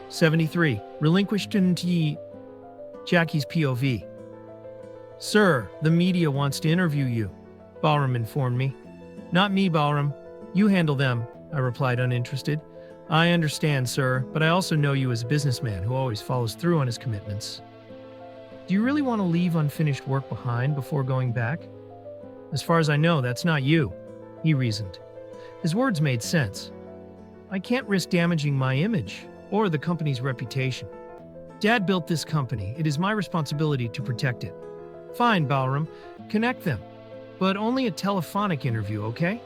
73. Relinquished into Jackie's POV. Sir, the media wants to interview you, Balram informed me. Not me, Balram. You handle them, I replied uninterested. I understand, sir, but I also know you as a businessman who always follows through on his commitments. Do you really want to leave unfinished work behind before going back? As far as I know, that's not you, he reasoned. His words made sense. I can't risk damaging my image or the company's reputation. Dad built this company. It is my responsibility to protect it. Fine, Balram. Connect them. But only a telephonic interview, okay?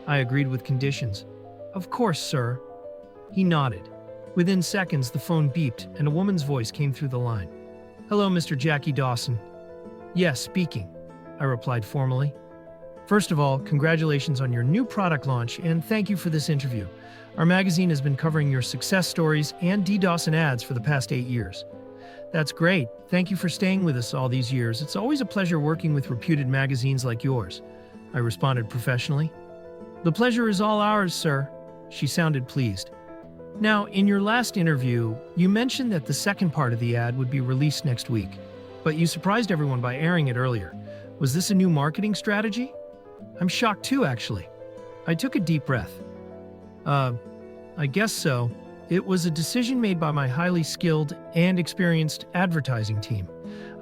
I agreed with conditions. Of course, sir. He nodded. Within seconds, the phone beeped and a woman's voice came through the line. Hello, Mr. Jackie Dawson. Yes, speaking, I replied formally. First of all, congratulations on your new product launch and thank you for this interview. Our magazine has been covering your success stories and DDoS ads for the past 8 years. That's great. Thank you for staying with us all these years. It's always a pleasure working with reputed magazines like yours, I responded professionally. The pleasure is all ours, sir. She sounded pleased. Now, in your last interview, you mentioned that the second part of the ad would be released next week, but you surprised everyone by airing it earlier. Was this a new marketing strategy? I'm shocked too, actually. I took a deep breath. I guess so. It was a decision made by my highly skilled and experienced advertising team.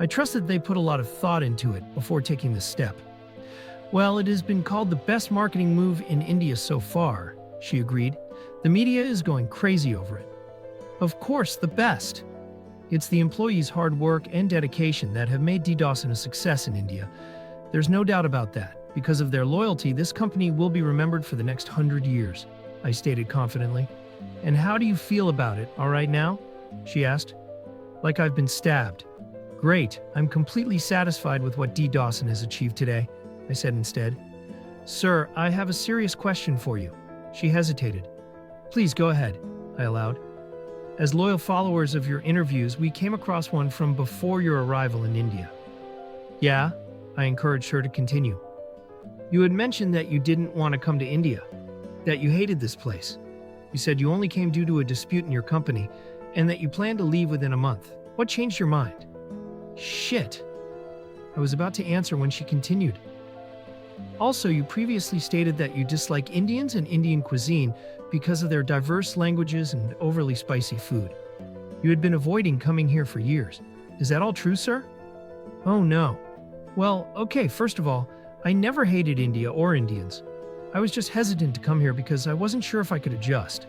I trust that they put a lot of thought into it before taking this step. Well, it has been called the best marketing move in India so far, she agreed. The media is going crazy over it. Of course, the best. It's the employees' hard work and dedication that have made DDoS a success in India. There's no doubt about that. Because of their loyalty, this company will be remembered for the next 100 years, I stated confidently. And how do you feel about it, all right now? She asked. Like I've been stabbed. Great, I'm completely satisfied with what D. Dawson has achieved today, I said instead. Sir, I have a serious question for you. She hesitated. Please go ahead, I allowed. As loyal followers of your interviews, we came across one from before your arrival in India. Yeah, I encouraged her to continue. You had mentioned that you didn't want to come to India, that you hated this place. You said you only came due to a dispute in your company, and that you planned to leave within a month. What changed your mind? Shit. I was about to answer when she continued. Also, you previously stated that you dislike Indians and Indian cuisine because of their diverse languages and overly spicy food. You had been avoiding coming here for years. Is that all true, sir? Oh, no. Well, okay, first of all, I never hated India or Indians. I was just hesitant to come here because I wasn't sure if I could adjust.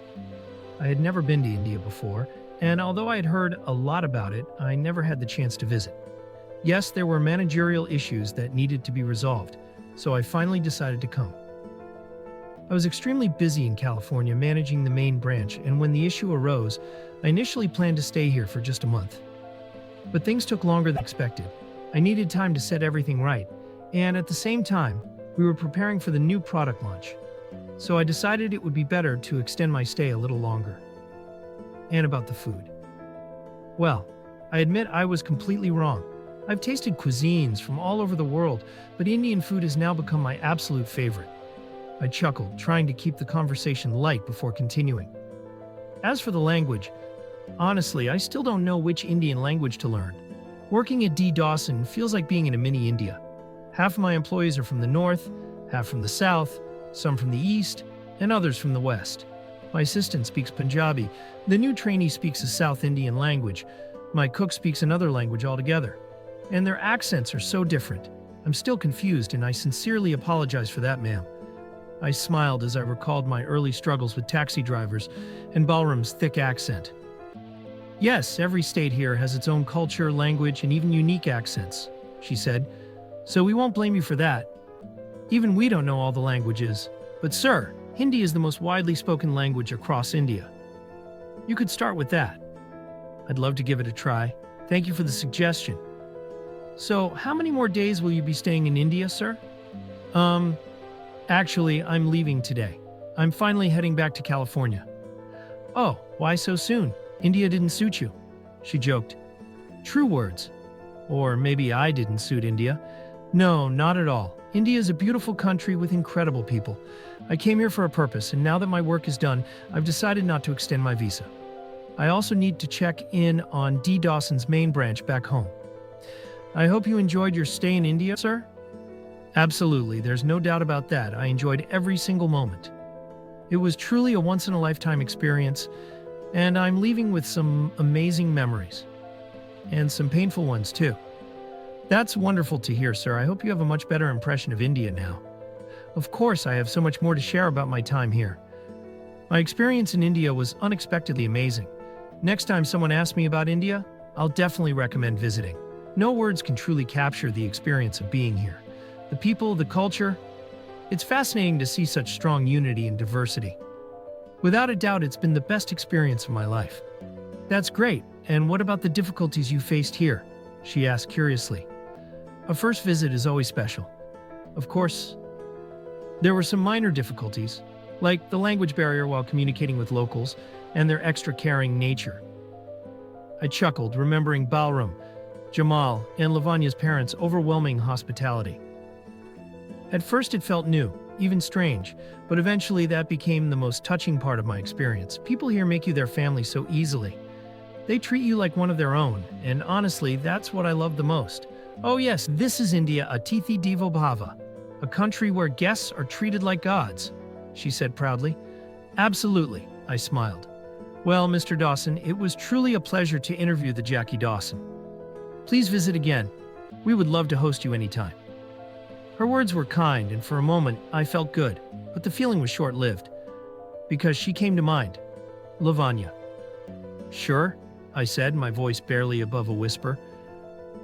I had never been to India before, and although I had heard a lot about it, I never had the chance to visit. Yes, there were managerial issues that needed to be resolved, so I finally decided to come. I was extremely busy in California managing the main branch, and when the issue arose, I initially planned to stay here for just a month. But things took longer than expected. I needed time to set everything right, and at the same time, we were preparing for the new product launch. So I decided it would be better to extend my stay a little longer. And about the food. Well, I admit I was completely wrong. I've tasted cuisines from all over the world, but Indian food has now become my absolute favorite. I chuckled, trying to keep the conversation light before continuing. As for the language, honestly, I still don't know which Indian language to learn. Working at D. Dawson feels like being in a mini India. Half of my employees are from the north, half from the south, some from the east, and others from the west. My assistant speaks Punjabi. The new trainee speaks a South Indian language. My cook speaks another language altogether. And their accents are so different. I'm still confused, and I sincerely apologize for that, ma'am. I smiled as I recalled my early struggles with taxi drivers and Balram's thick accent. Yes, every state here has its own culture, language, and even unique accents, she said. So we won't blame you for that. Even we don't know all the languages. But sir, Hindi is the most widely spoken language across India. You could start with that. I'd love to give it a try. Thank you for the suggestion. So, how many more days will you be staying in India, sir? Actually, I'm leaving today. I'm finally heading back to California. Oh, why so soon? India didn't suit you, she joked. True words. Or maybe I didn't suit India. No, not at all. India is a beautiful country with incredible people. I came here for a purpose, and now that my work is done, I've decided not to extend my visa. I also need to check in on D. Dawson's main branch back home. I hope you enjoyed your stay in India, sir? Absolutely, there's no doubt about that. I enjoyed every single moment. It was truly a once-in-a-lifetime experience, and I'm leaving with some amazing memories. And some painful ones, too. That's wonderful to hear, sir. I hope you have a much better impression of India now. Of course, I have so much more to share about my time here. My experience in India was unexpectedly amazing. Next time someone asks me about India, I'll definitely recommend visiting. No words can truly capture the experience of being here. The people, the culture. It's fascinating to see such strong unity and diversity. Without a doubt, it's been the best experience of my life. That's great. And what about the difficulties you faced here? She asked curiously. A first visit is always special. Of course, there were some minor difficulties, like the language barrier while communicating with locals and their extra caring nature. I chuckled, remembering Balram, Jamal, and Lavanya's parents' overwhelming hospitality. At first it felt new, even strange, but eventually that became the most touching part of my experience. People here make you their family so easily. They treat you like one of their own, and honestly, that's what I love the most. Oh yes, this is India, Atithi Devo Bhava, a country where guests are treated like gods, she said proudly. Absolutely, I smiled. Well, Mr. Dawson, it was truly a pleasure to interview the Jackie Dawson. Please visit again. We would love to host you anytime. Her words were kind, and for a moment, I felt good, but the feeling was short-lived, because she came to mind. Lavanya. Sure, I said, my voice barely above a whisper.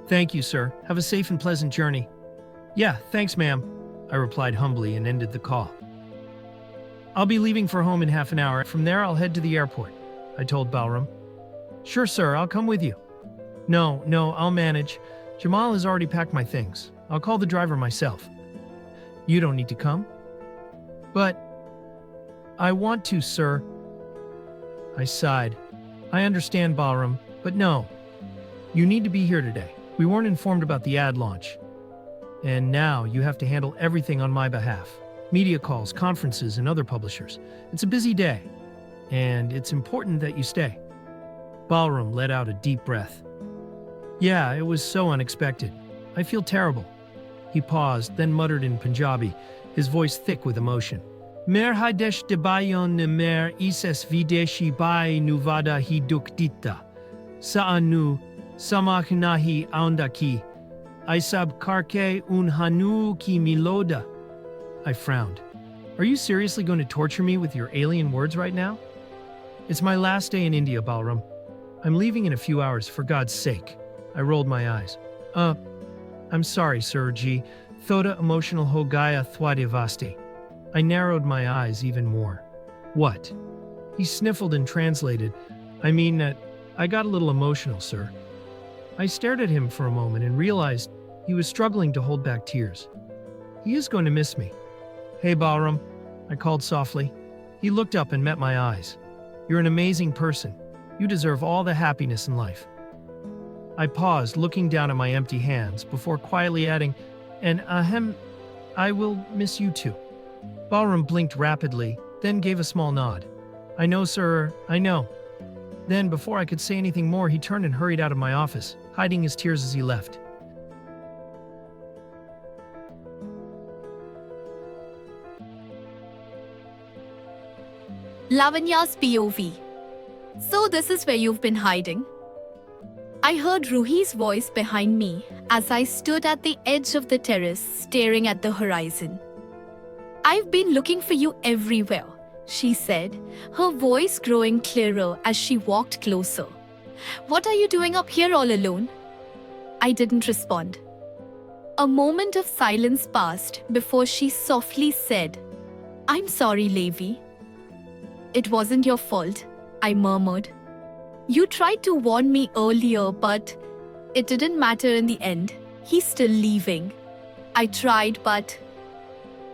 Thank you, sir. Have a safe and pleasant journey. Yeah, thanks, ma'am, I replied humbly and ended the call. I'll be leaving for home in half an hour. From there, I'll head to the airport, I told Balram. Sure, sir, I'll come with you. No, I'll manage. Jamal has already packed my things. I'll call the driver myself. You don't need to come? But I want to, sir. I sighed. I understand, Balram, but no. You need to be here today. We weren't informed about the ad launch. And now you have to handle everything on my behalf. Media calls, conferences, and other publishers. It's a busy day, and it's important that you stay. Balram let out a deep breath. Yeah, it was so unexpected. I feel terrible. He paused, then muttered in Punjabi, his voice thick with emotion. Mer Hadesh debayon ne mer ises videshi bai nuvada hi duktita. Saanu samaknahi aundaki. Isab karke un hanu ki miloda. I frowned. Are you seriously going to torture me with your alien words right now? It's my last day in India, Balram. I'm leaving in a few hours, for God's sake. I rolled my eyes. I'm sorry, Sir G. Thoda emotional ho gaya thwadivasti. I narrowed my eyes even more. What? He sniffled and translated. I mean that I got a little emotional, sir. I stared at him for a moment and realized he was struggling to hold back tears. He is going to miss me. Hey, Balram, I called softly. He looked up and met my eyes. You're an amazing person. You deserve all the happiness in life. I paused, looking down at my empty hands, before quietly adding, and I will miss you too. Balram blinked rapidly, then gave a small nod. I know, sir, I know. Then, before I could say anything more, he turned and hurried out of my office, hiding his tears as he left. Lavanya's POV. So this is where you've been hiding? I heard Ruhi's voice behind me as I stood at the edge of the terrace staring at the horizon. I've been looking for you everywhere, she said, her voice growing clearer as she walked closer. What are you doing up here all alone? I didn't respond. A moment of silence passed before she softly said, I'm sorry, Levi. It wasn't your fault, I murmured. You tried to warn me earlier, but it didn't matter in the end. He's still leaving. I tried, but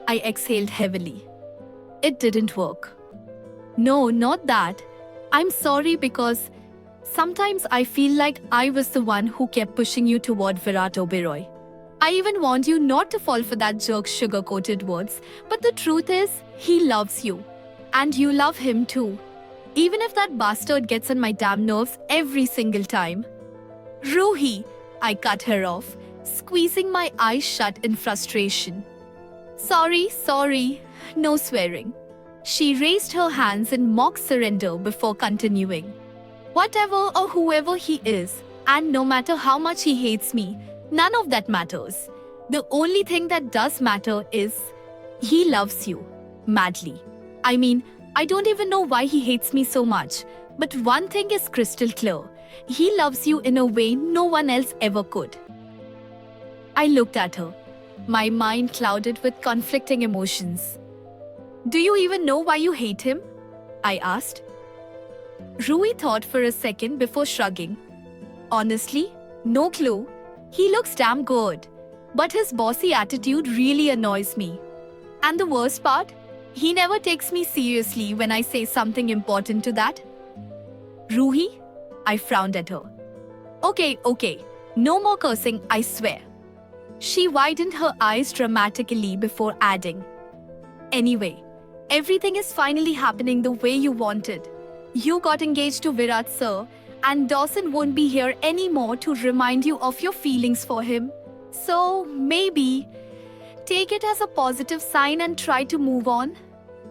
I exhaled heavily. It didn't work. No, not that. I'm sorry because sometimes I feel like I was the one who kept pushing you toward Virat Oberoi. I even warned you not to fall for that jerk's sugar-coated words, but the truth is, he loves you. And you love him too. even if that bastard gets on my damn nerves every single time. Ruhi, I cut her off, squeezing my eyes shut in frustration. Sorry, no swearing. She raised her hands in mock surrender before continuing. Whatever or whoever he is, and no matter how much he hates me, none of that matters. The only thing that does matter is he loves you madly. I mean, I don't even know why he hates me so much, but one thing is crystal clear. He loves you in a way no one else ever could. I looked at her, my mind clouded with conflicting emotions. Do you even know why you hate him? I asked. Rui thought for a second before shrugging. Honestly, no clue. He looks damn good, but his bossy attitude really annoys me. And the worst part? He never takes me seriously when I say something important to that. Ruhi? I frowned at her. Okay, no more cursing, I swear. She widened her eyes dramatically before adding. Anyway, everything is finally happening the way you wanted. You got engaged to Virat sir, and Dawson won't be here anymore to remind you of your feelings for him. So maybe take it as a positive sign and try to move on.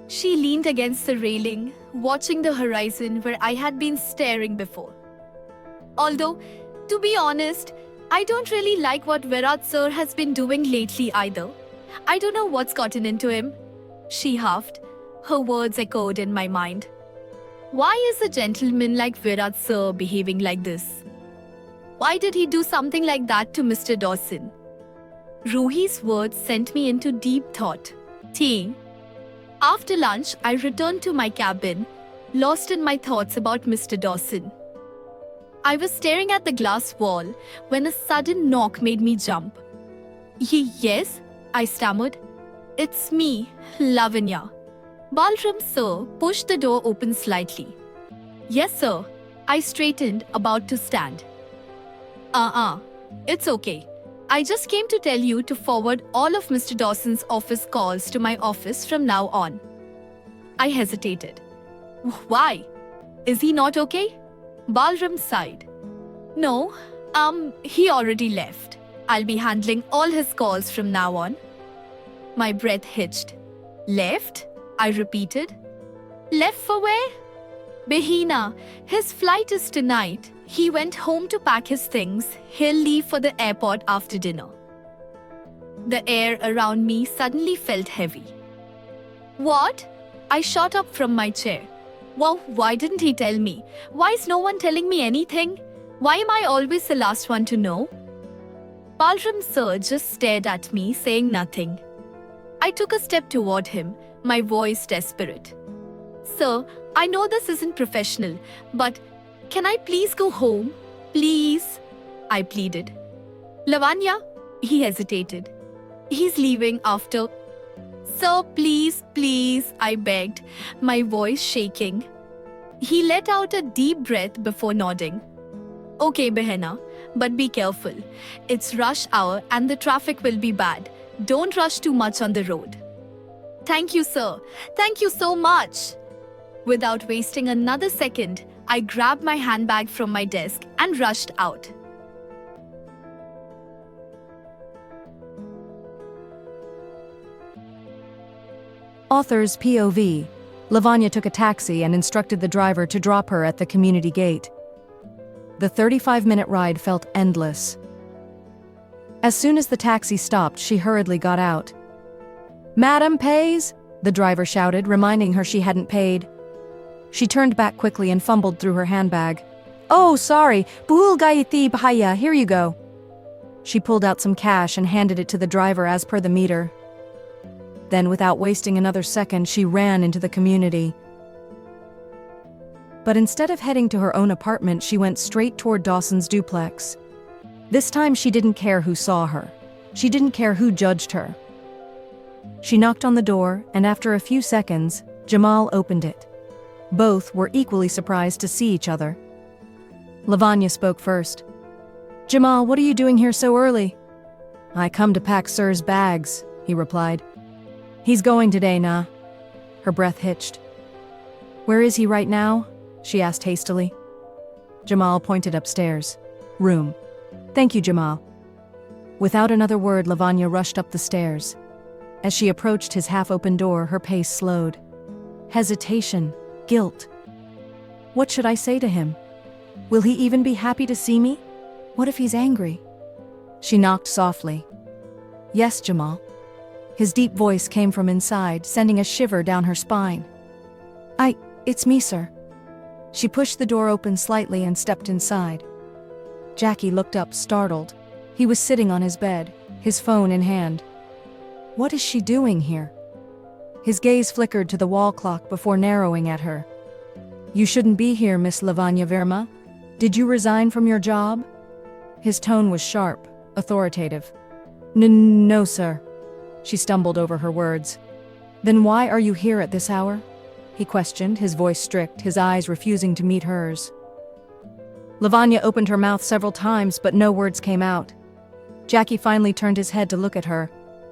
She leaned against the railing, watching the horizon where I had been staring before. Although, to be honest, I don't really like what Virat sir has been doing lately either. I don't know what's gotten into him. She huffed. Her words echoed in my mind. Why is a gentleman like Virat sir behaving like this? Why did he do something like that to Mr. Dawson? Ruhi's words sent me into deep thought. After lunch, I returned to my cabin, lost in my thoughts about Mr. Dawson. I was staring at the glass wall when a sudden knock made me jump. Yes, I stammered. It's me, Lavanya. Balram sir pushed the door open slightly. Yes sir, I straightened, about to stand. It's okay. I just came to tell you to forward all of Mr. Dawson's office calls to my office from now on. I hesitated. Why? Is he not okay? Balram sighed. No, he already left. I'll be handling all his calls from now on. My breath hitched. Left? I repeated. Left for where? Behina, his flight is tonight. He went home to pack his things. He'll leave for the airport after dinner. The air around me suddenly felt heavy. What? I shot up from my chair. Well, why didn't he tell me? Why is no one telling me anything? Why am I always the last one to know? Balram sir just stared at me, saying nothing. I took a step toward him, my voice desperate. Sir, I know this isn't professional, but can I please go home? Please? I pleaded. Lavanya? He hesitated. He's leaving after. Sir, please, I begged, my voice shaking. He let out a deep breath before nodding. Okay, Behena, but be careful. It's rush hour and the traffic will be bad. Don't rush too much on the road. Thank you, sir. Thank you so much. Without wasting another second, I grabbed my handbag from my desk and rushed out. Author's POV. Lavanya took a taxi and instructed the driver to drop her at the community gate. The 35-minute ride felt endless. As soon as the taxi stopped, she hurriedly got out. "Madam pays?" the driver shouted, reminding her she hadn't paid. She turned back quickly and fumbled through her handbag. "Oh, sorry. Buhul gayati bahaya, here you go." She pulled out some cash and handed it to the driver as per the meter. Then, without wasting another second, she ran into the community. But instead of heading to her own apartment, she went straight toward Dawson's duplex. This time she didn't care who saw her. She didn't care who judged her. She knocked on the door, and after a few seconds, Jamal opened it. Both were equally surprised to see each other. Lavanya spoke first. "Jamal, what are you doing here so early?" "I come to pack Sir's bags," he replied. "He's going today, nah." Her breath hitched. "Where is he right now?" she asked hastily. Jamal pointed upstairs. Room. Thank you, Jamal. Without another word, Lavanya rushed up the stairs. As she approached his half-open door, her pace slowed. Hesitation. Guilt. What should I say to him? Will he even be happy to see me? What if he's angry? She knocked softly. Yes, Jamal. His deep voice came from inside, sending a shiver down her spine. It's me, sir. She pushed the door open slightly and stepped inside. Jackie looked up, startled. He was sitting on his bed, his phone in hand. What is she doing here? His gaze flickered to the wall clock before narrowing at her. You shouldn't be here, Miss Lavanya Verma. Did you resign from your job? His tone was sharp, authoritative. No, sir. She stumbled over her words. Then why are you here at this hour? He questioned, his voice strict, his eyes refusing to meet hers. Lavanya opened her mouth several times, but no words came out. Jackie finally turned his head to look at her,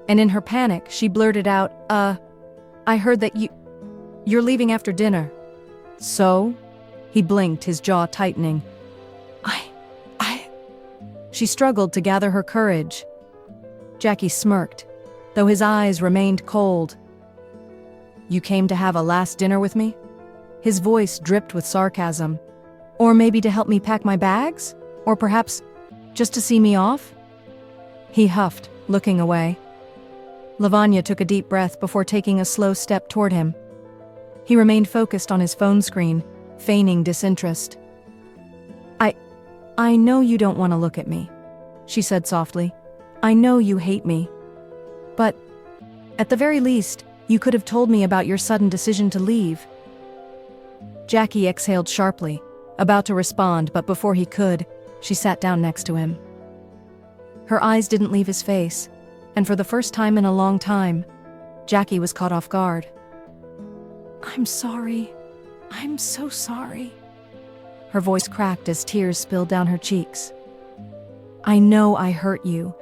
and in her panic, she blurted out, I heard that you're leaving after dinner. So? He blinked, his jaw tightening. She struggled to gather her courage. Jackie smirked, though his eyes remained cold. You came to have a last dinner with me? His voice dripped with sarcasm. Or maybe to help me pack my bags? Or perhaps just to see me off? He huffed, looking away. Lavanya took a deep breath before taking a slow step toward him. He remained focused on his phone screen, feigning disinterest. I know you don't want to look at me, she said softly. I know you hate me. But, at the very least, you could have told me about your sudden decision to leave. Jackie exhaled sharply, about to respond, but before he could, she sat down next to him. Her eyes didn't leave his face, and for the first time in a long time, Jackie was caught off guard. I'm sorry. I'm so sorry. Her voice cracked as tears spilled down her cheeks. I know I hurt you,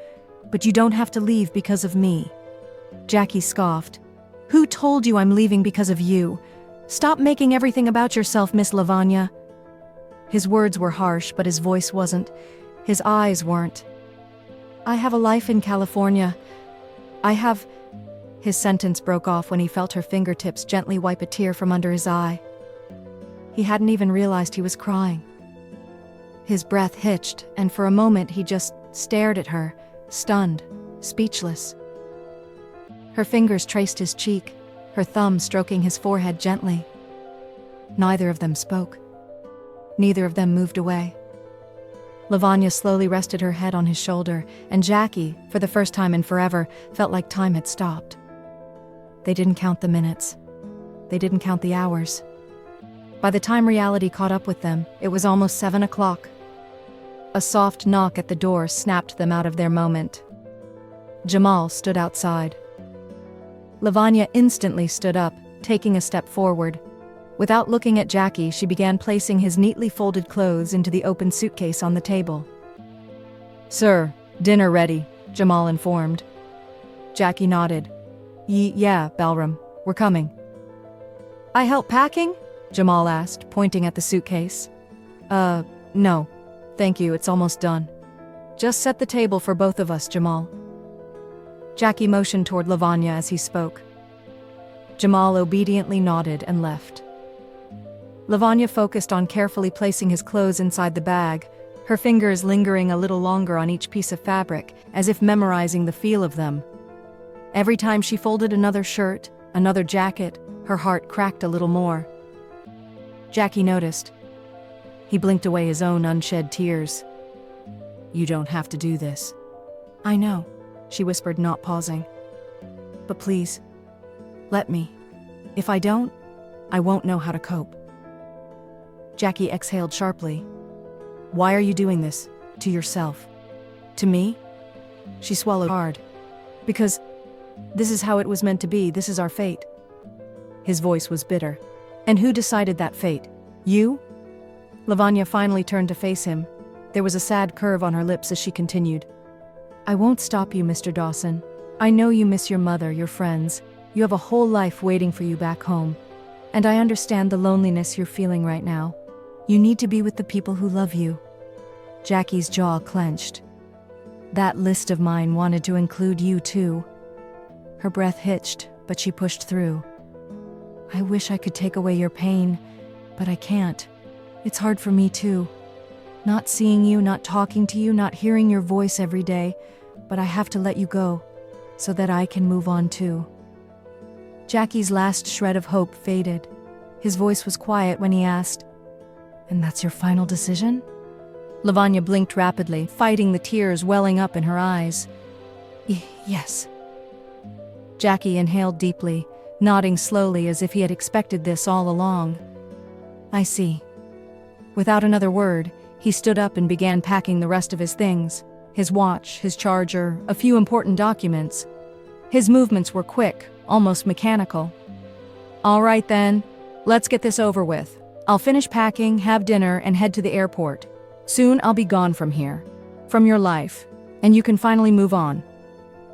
but you don't have to leave because of me. Jackie scoffed. Who told you I'm leaving because of you? Stop making everything about yourself, Miss Lavanya. His words were harsh, but his voice wasn't. His eyes weren't. I have a life in California. His sentence broke off when he felt her fingertips gently wipe a tear from under his eye. He hadn't even realized he was crying. His breath hitched, and for a moment he just stared at her, stunned, speechless. Her fingers traced his cheek, her thumb stroking his forehead gently. Neither of them spoke. Neither of them moved away. Lavanya slowly rested her head on his shoulder, and Jackie, for the first time in forever, felt like time had stopped. They didn't count the minutes. They didn't count the hours. By the time reality caught up with them, it was almost 7 o'clock. A soft knock at the door snapped them out of their moment. Jamal stood outside. Lavanya instantly stood up, taking a step forward. Without looking at Jackie, she began placing his neatly folded clothes into the open suitcase on the table. Sir, dinner ready, Jamal informed. Jackie nodded. Yeah, Balram, we're coming. I help packing? Jamal asked, pointing at the suitcase. No. Thank you, it's almost done. Just set the table for both of us, Jamal. Jackie motioned toward Lavanya as he spoke. Jamal obediently nodded and left. Lavanya focused on carefully placing his clothes inside the bag, her fingers lingering a little longer on each piece of fabric, as if memorizing the feel of them. Every time she folded another shirt, another jacket, her heart cracked a little more. Jackie noticed. He blinked away his own unshed tears. You don't have to do this. I know, she whispered, not pausing. But please, let me. If I don't, I won't know how to cope. Jackie exhaled sharply. Why are you doing this? To yourself? To me? She swallowed hard. Because this is how it was meant to be, this is our fate. His voice was bitter. And who decided that fate? You? Lavanya finally turned to face him. There was a sad curve on her lips as she continued. I won't stop you, Mr. Dawson. I know you miss your mother, your friends. You have a whole life waiting for you back home. And I understand the loneliness you're feeling right now. You need to be with the people who love you. Jackie's jaw clenched. That list of mine wanted to include you too. Her breath hitched, but she pushed through. I wish I could take away your pain, but I can't. It's hard for me too. Not seeing you, not talking to you, not hearing your voice every day, but I have to let you go, so that I can move on too. Jackie's last shred of hope faded. His voice was quiet when he asked, "And that's your final decision?" Lavanya blinked rapidly, fighting the tears welling up in her eyes. Yes. Jackie inhaled deeply, nodding slowly as if he had expected this all along. I see. Without another word, he stood up and began packing the rest of his things. His watch, his charger, a few important documents. His movements were quick, almost mechanical. All right then, let's get this over with. I'll finish packing, have dinner, and head to the airport. Soon I'll be gone from here, from your life, and you can finally move on.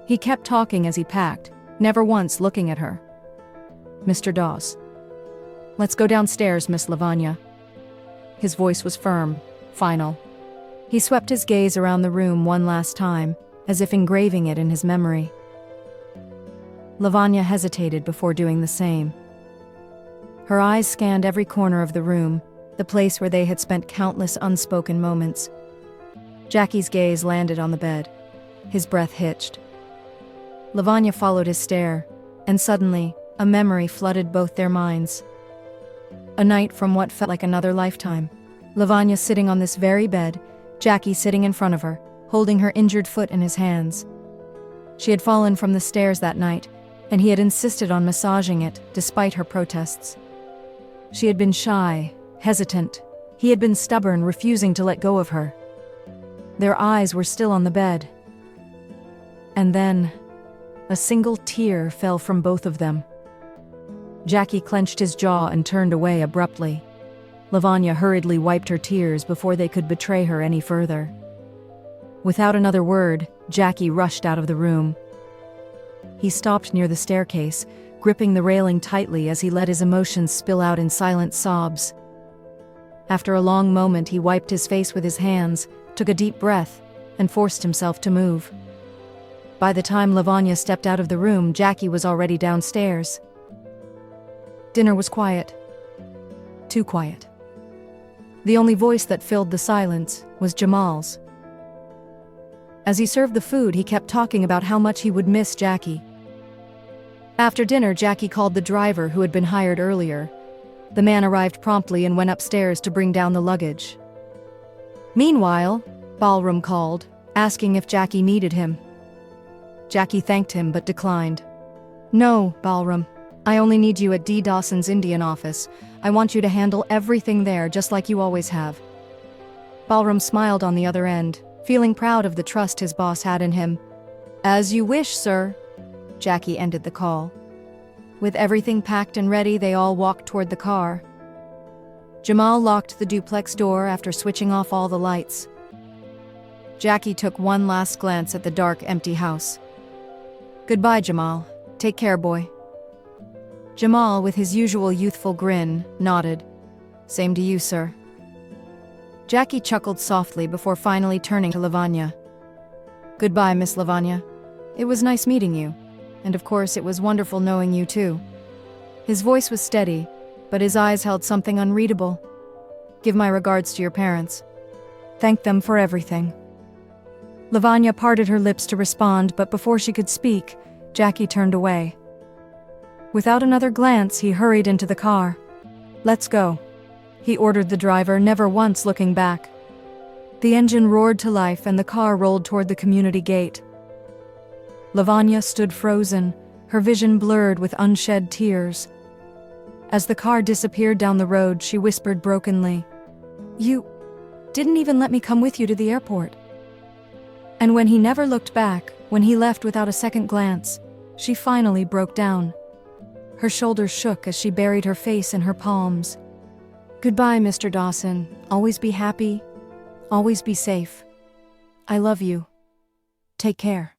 He kept talking as he packed, never once looking at her. Mr. Dawes. Let's go downstairs, Miss Lavanya. His voice was firm, final. He swept his gaze around the room one last time, as if engraving it in his memory. Lavanya hesitated before doing the same. Her eyes scanned every corner of the room, the place where they had spent countless unspoken moments. Jackie's gaze landed on the bed. His breath hitched. Lavanya followed his stare, and suddenly, a memory flooded both their minds. A night from what felt like another lifetime. Lavanya sitting on this very bed, Jackie sitting in front of her, holding her injured foot in his hands. She had fallen from the stairs that night, and he had insisted on massaging it, despite her protests. She had been shy, hesitant. He had been stubborn, refusing to let go of her. Their eyes were still on the bed. And then, a single tear fell from both of them. Jackie clenched his jaw and turned away abruptly. Lavanya hurriedly wiped her tears before they could betray her any further. Without another word, Jackie rushed out of the room. He stopped near the staircase, gripping the railing tightly as he let his emotions spill out in silent sobs. After a long moment, he wiped his face with his hands, took a deep breath, and forced himself to move. By the time Lavanya stepped out of the room, Jackie was already downstairs. Dinner was quiet. Too quiet. The only voice that filled the silence was Jamal's. As he served the food, he kept talking about how much he would miss Jackie. After dinner, Jackie called the driver who had been hired earlier. The man arrived promptly and went upstairs to bring down the luggage. Meanwhile, Ballroom called, asking if Jackie needed him. Jackie thanked him but declined. No, Ballroom. I only need you at D. Dawson's Indian office. I want you to handle everything there just like you always have. Ballroom smiled on the other end, feeling proud of the trust his boss had in him. As you wish, sir. Jackie ended the call. With everything packed and ready, they all walked toward the car. Jamal locked the duplex door after switching off all the lights. Jackie took one last glance at the dark, empty house. Goodbye, Jamal. Take care, boy. Jamal, with his usual youthful grin, nodded. Same to you, sir. Jackie chuckled softly before finally turning to Lavanya. Goodbye, Miss Lavanya. It was nice meeting you. And of course, it was wonderful knowing you too. His voice was steady, but his eyes held something unreadable. Give my regards to your parents. Thank them for everything. Lavanya parted her lips to respond, but before she could speak, Jackie turned away. Without another glance, he hurried into the car. Let's go, he ordered the driver, never once looking back. The engine roared to life and the car rolled toward the community gate. Lavanya stood frozen, her vision blurred with unshed tears. As the car disappeared down the road, she whispered brokenly, You didn't even let me come with you to the airport. And when he never looked back, when he left without a second glance, she finally broke down. Her shoulders shook as she buried her face in her palms. Goodbye, Mr. Dawson. Always be happy. Always be safe. I love you. Take care.